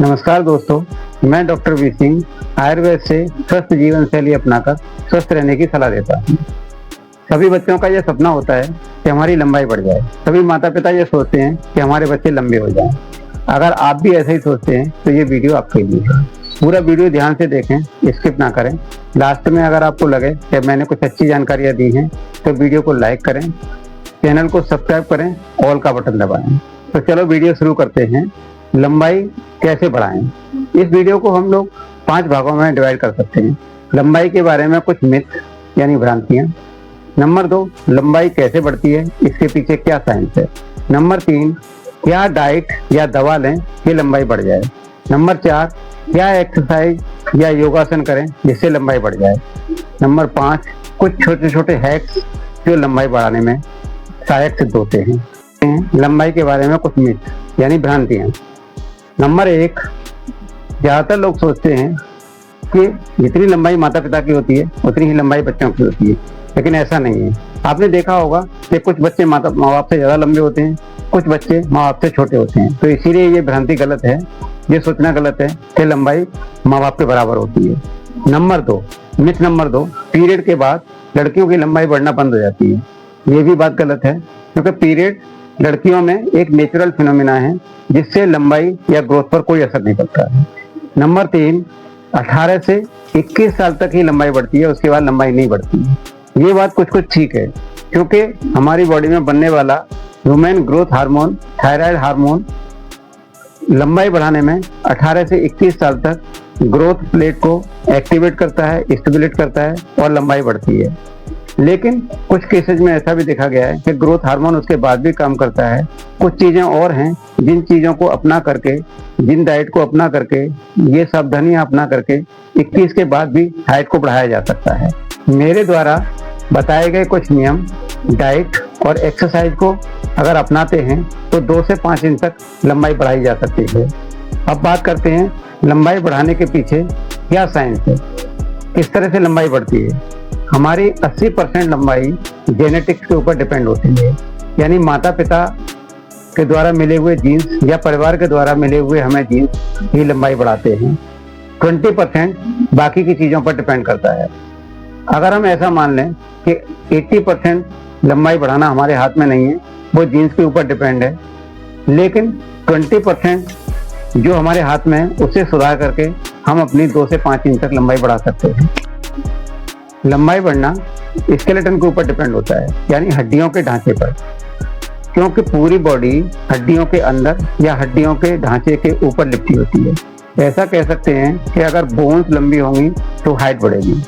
नमस्कार दोस्तों, मैं डॉक्टर वी सिंह आयुर्वेद से स्वस्थ जीवन शैली अपनाकर स्वस्थ रहने की सलाह देता हूँ। सभी बच्चों का यह सपना होता है कि हमारी लंबाई बढ़ जाए। सभी माता पिता ये सोचते हैं कि हमारे बच्चे लंबे हो जाएं। अगर आप भी ऐसे ही सोचते हैं तो ये वीडियो आपके लिए है। पूरा वीडियो ध्यान से देखें, स्किप ना करें। लास्ट में अगर आपको लगे कि मैंने कुछ अच्छी जानकारियाँ दी हैं तो वीडियो को लाइक करें, चैनल को सब्सक्राइब करें, ऑल का बटन दबाएं। तो चलो वीडियो शुरू करते हैं। लंबाई कैसे बढ़ाएं? इस वीडियो को हम लोग 5 भागों में डिवाइड कर सकते हैं। लंबाई के बारे में कुछ मिथ यानी भ्रांतियां। नंबर 2, लंबाई कैसे बढ़ती है, इसके पीछे क्या साइंस है। नंबर 3, क्या डाइट या दवा लें कि लंबाई बढ़ जाए। नंबर 4, क्या एक्सरसाइज या योगासन करें जिससे लंबाई बढ़ जाए। नंबर 5, कुछ छोटे छोटे हैक्स जो लंबाई बढ़ाने में सहायक सिद्ध होते हैं। लंबाई के बारे में कुछ मिथ यानी भ्रांतियां। नंबर 1, ज़्यादातर लोग सोचते हैं कि जितनी लंबाई माता पिता की होती है उतनी ही लंबाई बच्चों की होती है, लेकिन ऐसा नहीं है। आपने देखा होगा कि कुछ बच्चे माँ बाप से ज़्यादा लंबे होते हैं, कुछ बच्चे माँ बाप से छोटे होते हैं। तो इसीलिए ये भ्रांति गलत है, ये सोचना गलत है कि लंबाई माँ बाप के बराबर होती है। नंबर 2, मिथ नंबर 2, पीरियड के बाद लड़कियों की लंबाई बढ़ना बंद हो जाती है। ये भी बात गलत है, क्योंकि पीरियड लड़कियों में एक नेचुरल फिनोमिना है जिससे लंबाई या ग्रोथ पर कोई असर नहीं पड़ता है। नंबर 3, 18 से 21 साल तक ही लंबाई बढ़ती है, उसके बाद लंबाई नहीं बढ़ती है। ये बात कुछ ठीक है, क्योंकि हमारी बॉडी में बनने वाला human growth hormone, thyroid hormone, लंबाई बढ़ाने में 18 से 21 साल तक ग्रोथ प्लेट को एक्टिवेट करता है, स्टिमुलेट करता है और लंबाई बढ़ती है। लेकिन कुछ केसेज में ऐसा भी देखा गया है कि ग्रोथ हार्मोन उसके बाद भी काम करता है। कुछ चीज़ें और हैं जिन चीज़ों को अपना करके, जिन डाइट को अपना करके, ये सावधानियां अपना करके 21 के बाद भी हाइट को बढ़ाया जा सकता है। मेरे द्वारा बताए गए कुछ नियम, डाइट और एक्सरसाइज को अगर अपनाते हैं तो 2 से 5 इंच तक लंबाई बढ़ाई जा सकती है। अब बात करते हैं लंबाई बढ़ाने के पीछे क्या साइंस है, किस तरह से लंबाई बढ़ती है। हमारी 80% लंबाई जेनेटिक्स के ऊपर डिपेंड होती है, यानी माता पिता के द्वारा मिले हुए जीन्स या परिवार के द्वारा मिले हुए हमें जीन्स ही लंबाई बढ़ाते हैं। 20% बाकी की चीज़ों पर डिपेंड करता है। अगर हम ऐसा मान लें कि 80% लंबाई बढ़ाना हमारे हाथ में नहीं है, वो जीन्स के ऊपर डिपेंड है, लेकिन 20% जो हमारे हाथ में है उसे सुधार करके हम अपनी 2 से 5 इंच तक लंबाई बढ़ा सकते हैं। लंबाई बढ़ना स्केलेटन के ऊपर डिपेंड होता है, यानी हड्डियों के ढांचे पर, क्योंकि पूरी बॉडी हड्डियों के अंदर या हड्डियों के ढांचे के ऊपर लिपटी होती है। ऐसा कह सकते हैं कि अगर बोन्स लंबी होंगी तो हाइट बढ़ेगी।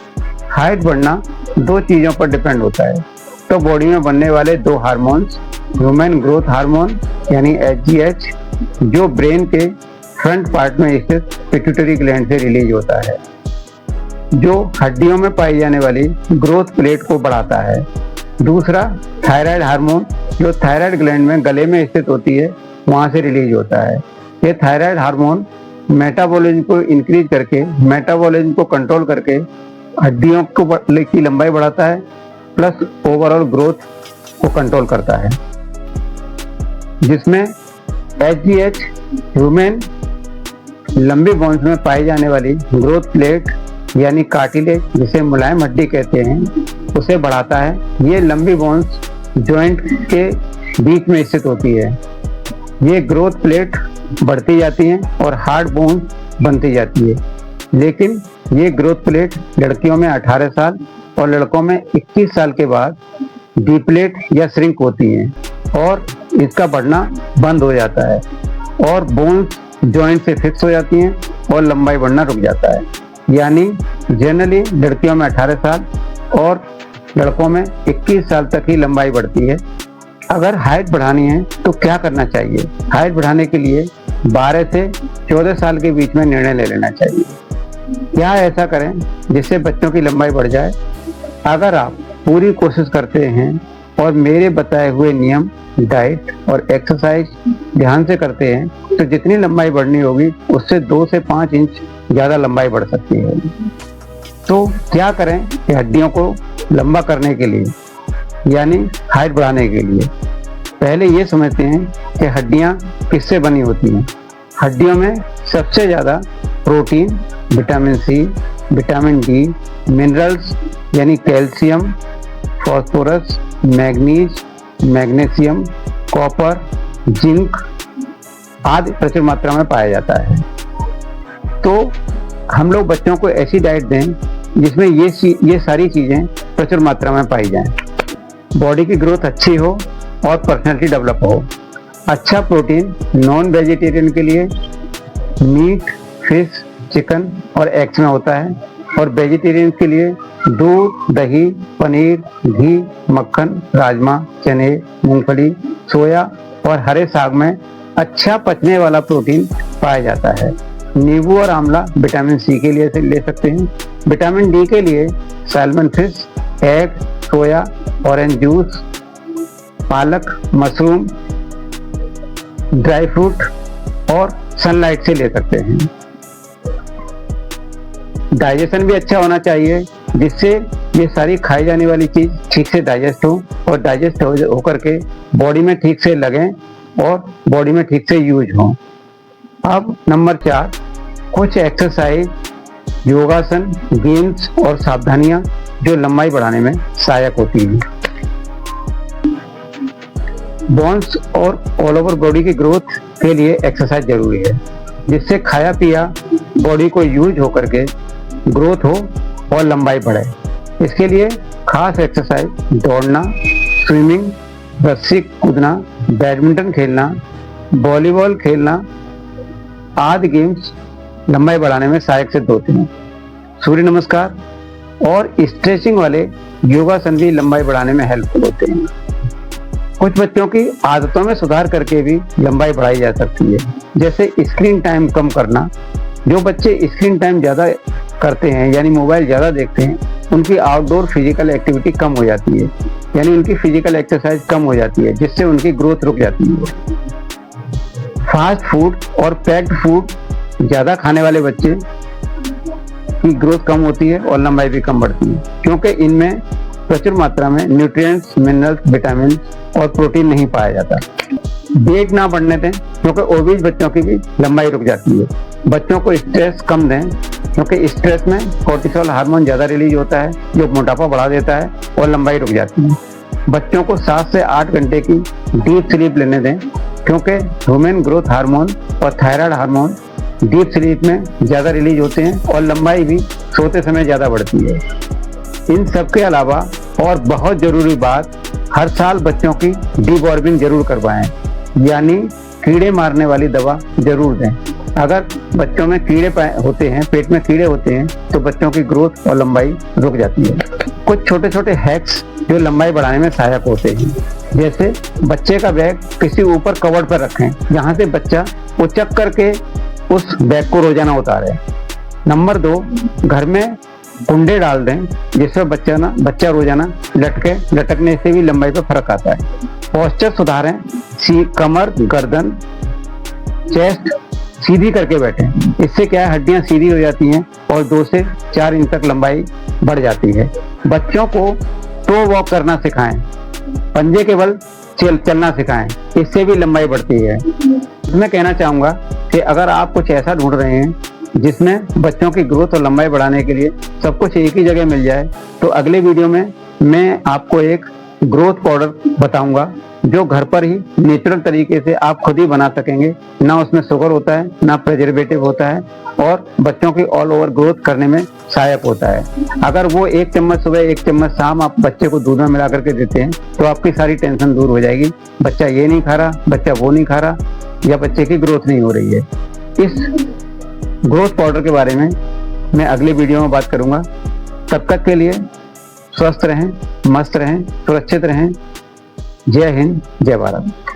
हाइट बढ़ना 2 चीज़ों पर डिपेंड होता है। तो बॉडी में बनने वाले 2 हार्मोन्स, ह्यूमन ग्रोथ हार्मोन यानी HGH, जो ब्रेन के फ्रंट पार्ट में स्थित पिट्यूटरी ग्लैंड से रिलीज होता है, जो हड्डियों में पाई जाने वाली ग्रोथ प्लेट को बढ़ाता है। दूसरा थायराइड हार्मोन, जो थायराइड ग्लैंड में गले में स्थित होती है, वहाँ से रिलीज होता है। ये थायराइड हार्मोन मेटाबॉलिज्म को इंक्रीज करके, मेटाबॉलिज्म को कंट्रोल करके हड्डियों की लंबाई बढ़ाता है, प्लस ओवरऑल ग्रोथ को कंट्रोल करता है। जिसमें HGH ह्यूमन लंबी बोन्स में पाई जाने वाली ग्रोथ प्लेट यानी कार्टिलेज, जिसे मुलायम हड्डी कहते हैं, उसे बढ़ाता है। ये लंबी बोन्स जॉइंट के बीच में स्थित होती है। ये ग्रोथ प्लेट बढ़ती जाती हैं और हार्ड बोन्स बनती जाती है। लेकिन ये ग्रोथ प्लेट लड़कियों में 18 साल और लड़कों में 21 साल के बाद डिप्लेट या श्रिंक होती हैं और इसका बढ़ना बंद हो जाता है और बोन्स जॉइंट से फिक्स हो जाती हैं और लंबाई बढ़ना रुक जाता है। यानी जनरली लड़कियों में 18 साल और लड़कों में 21 साल तक ही लंबाई बढ़ती है। अगर हाइट बढ़ानी है तो क्या करना चाहिए? हाइट बढ़ाने के लिए 12 से 14 साल के बीच में निर्णय ले लेना चाहिए। क्या ऐसा करें जिससे बच्चों की लंबाई बढ़ जाए? अगर आप पूरी कोशिश करते हैं और मेरे बताए हुए नियम, डाइट और एक्सरसाइज ध्यान से करते हैं तो जितनी लंबाई बढ़नी होगी उससे 2 से 5 इंच ज़्यादा लंबाई बढ़ सकती है। तो क्या करें कि हड्डियों को लंबा करने के लिए, यानी हाइट बढ़ाने के लिए पहले ये समझते हैं कि हड्डियाँ किससे बनी होती हैं। हड्डियों में सबसे ज़्यादा protein, vitamin C, vitamin D, minerals यानी calcium, phosphorus, manganese, magnesium, copper, zinc आदि प्रचुर मात्रा में पाया जाता है। तो हम लोग बच्चों को ऐसी डाइट दें जिसमें ये सारी चीज़ें प्रचुर मात्रा में पाई जाएं। बॉडी की ग्रोथ अच्छी हो और पर्सनैलिटी डेवलप हो। अच्छा प्रोटीन नॉन वेजिटेरियन के लिए मीट, फिश, चिकन और एग्स में होता है, और वेजिटेरियन के लिए दूध, दही, पनीर, घी, मक्खन, राजमा, चने, मूंगफली, सोया और हरे साग में अच्छा पचने वाला प्रोटीन पाया जाता है। नींबू और आंवला विटामिन सी के लिए ले सकते हैं। विटामिन डी के लिए सैल्मन फिश, एग, सोया, ऑरेंज जूस, पालक, मशरूम, ड्राई फ्रूट और सनलाइट से ले सकते हैं। डाइजेशन भी अच्छा होना चाहिए जिससे ये सारी खाई जाने वाली चीज ठीक से डाइजेस्ट हो और डाइजेस्ट होकर के बॉडी में ठीक से लगें और बॉडी में ठीक से यूज हो। अब नंबर 4, कुछ एक्सरसाइज, योगासन, गेम्स और सावधानियां जो लंबाई बढ़ाने में सहायक होती हैं। बोन्स और ऑल ओवर बॉडी की ग्रोथ के लिए एक्सरसाइज जरूरी है जिससे खाया पिया बॉडी को यूज होकर के ग्रोथ हो और लंबाई बढ़े। इसके लिए खास एक्सरसाइज दौड़ना, स्विमिंग, रस्सी कूदना, बैडमिंटन खेलना, वॉलीबॉल खेलना आदि गेम्स लंबाई बढ़ाने में सहायक सिद्ध होते हैं। सूर्य नमस्कार और स्ट्रेचिंग वाले योगासन भी लंबाई बढ़ाने में हेल्पफुल होते हैं। कुछ बच्चों की आदतों में सुधार करके भी लंबाई बढ़ाई जा सकती है, जैसे स्क्रीन टाइम कम करना। जो बच्चे स्क्रीन टाइम ज़्यादा करते हैं यानी मोबाइल ज़्यादा देखते हैं, उनकी आउटडोर फिजिकल एक्टिविटी कम हो जाती है, यानी उनकी फिजिकल एक्सरसाइज कम हो जाती है, जिससे उनकी ग्रोथ रुक जाती है। फास्ट फूड और पैक्ड फूड ज़्यादा खाने वाले बच्चे की ग्रोथ कम होती है और लंबाई भी कम बढ़ती है, क्योंकि इनमें प्रचुर मात्रा में न्यूट्रिएंट्स, मिनरल्स, विटामिन और प्रोटीन नहीं पाया जाता। वेट ना बढ़ने दें क्योंकि ओबीज बच्चों की भी लंबाई रुक जाती है। बच्चों को स्ट्रेस कम दें क्योंकि स्ट्रेस में कोर्टिसोल हार्मोन ज़्यादा रिलीज होता है जो मोटापा बढ़ा देता है और लंबाई रुक जाती है। बच्चों को 7 से 8 घंटे की डीप स्लीप लेने दें क्योंकि ह्यूमन ग्रोथ हार्मोन और थायराइड हार्मोन डीप स्लीप में ज़्यादा रिलीज होते हैं और लंबाई भी सोते समय ज़्यादा बढ़ती है। इन सब के अलावा और बहुत ज़रूरी बात, हर साल बच्चों की डीवॉर्मिंग जरूर करवाएं, यानी कीड़े मारने वाली दवा जरूर दें। अगर बच्चों में कीड़े होते हैं, पेट में कीड़े होते हैं, तो बच्चों की ग्रोथ और लंबाई रुक जाती है। कुछ छोटे छोटे हैक्स जो लंबाई बढ़ाने में सहायक होते हैं, जैसे बच्चे का बैग किसी ऊपर कवर्ड पर रखें, जहाँ से बच्चा उचक करके उस बैग को रोजाना उतारे। नंबर 2, घर में कुंडे डाल दें जिससे बच्चा रोजाना लटकने से भी लंबाई पर फर्क आता है। पोस्चर सुधारें, कमर, गर्दन, चेस्ट सीधी करके बैठें। इससे क्या है, हड्डियां सीधी हो जाती हैं और 2 से 4 इंच तक लंबाई बढ़ जाती है। बच्चों को टो वॉक करना सिखाएं, पंजे के बल चलना सिखाएं, इससे भी लंबाई बढ़ती है। मैं कहना चाहूँगा कि अगर आप कुछ ऐसा ढूंढ रहे हैं जिसमें बच्चों की ग्रोथ और लंबाई बढ़ाने के लिए सब कुछ एक ही जगह मिल जाए, तो अगले वीडियो में मैं आपको एक ग्रोथ पाउडर बताऊंगा जो घर पर ही नेचुरल तरीके से आप खुद ही बना सकेंगे। ना उसमें शुगर होता है, ना प्रिजर्वेटिव होता है, और बच्चों की ऑल ओवर ग्रोथ करने में सहायक होता है। अगर वो 1 चम्मच सुबह 1 चम्मच शाम आप बच्चे को दूध में मिला करके देते हैं तो आपकी सारी टेंशन दूर हो जाएगी। बच्चा ये नहीं खा रहा, बच्चा वो नहीं खा रहा, या बच्चे की ग्रोथ नहीं हो रही है। इस ग्रोथ पाउडर के बारे में मैं अगले वीडियो में बात करूंगा। तब तक के लिए स्वस्थ रहें, मस्त रहें, सुरक्षित रहें। जय हिंद, जय भारत।